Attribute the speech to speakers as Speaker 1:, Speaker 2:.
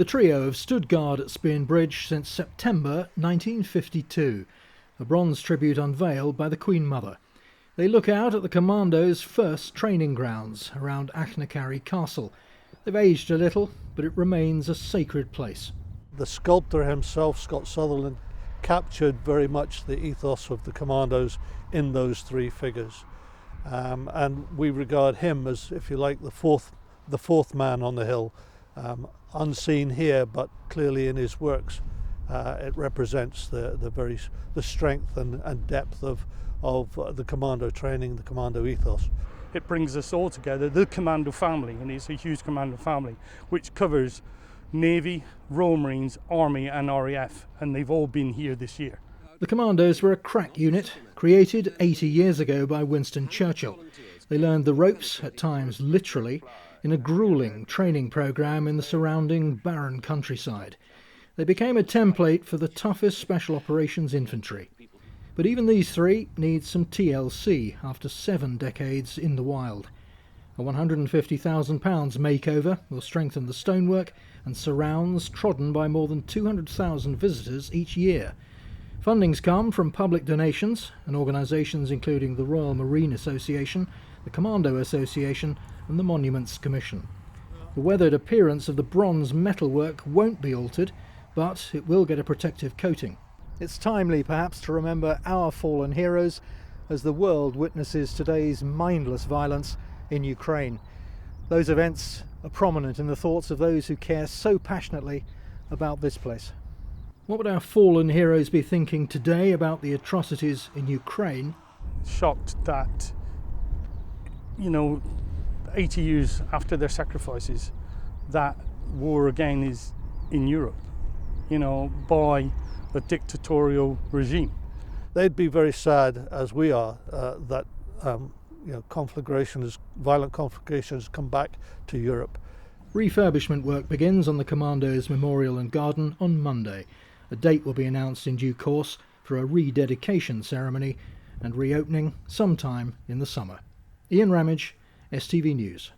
Speaker 1: The trio have stood guard at Speen Bridge since September 1952, a bronze tribute unveiled by the Queen Mother. They look out at the commandos' first training grounds around Achnacarry Castle. They've aged a little, but it remains a sacred place.
Speaker 2: The sculptor himself, Scott Sutherland, captured very much the ethos of the commandos in those three figures. And we regard him as, if you like, the fourth man on the hill. Unseen here, but clearly in his works, it represents the strength and depth of the commando training, the commando ethos.
Speaker 3: It brings us all together, the commando family, and it's a huge commando family, which covers Navy, Royal Marines, Army and RAF, and they've all been here this year.
Speaker 1: The commandos were a crack unit created 80 years ago by Winston Churchill. They learned the ropes, at times literally, in a gruelling training programme in the surrounding barren countryside. They became a template for the toughest special operations infantry. But even these three need some TLC after 7 decades in the wild. A £150,000 makeover will strengthen the stonework and surrounds trodden by more than 200,000 visitors each year. Fundings come from public donations and organisations including the Royal Marine Association, the Commando Association and the Monuments Commission. The weathered appearance of the bronze metalwork won't be altered, but it will get a protective coating. It's timely perhaps to remember our fallen heroes as the world witnesses today's mindless violence in Ukraine. Those events are prominent in the thoughts of those who care so passionately about this place. What would our fallen heroes be thinking today about the atrocities in Ukraine?
Speaker 3: Shocked that, 80 years after their sacrifices, that war again is in Europe, by a dictatorial regime.
Speaker 2: They'd be very sad, as we are, that violent conflagration has come back to Europe.
Speaker 1: Refurbishment work begins on the Commandos Memorial and Garden on Monday. A date will be announced in due course for a rededication ceremony and reopening sometime in the summer. Ian Ramage, STV News.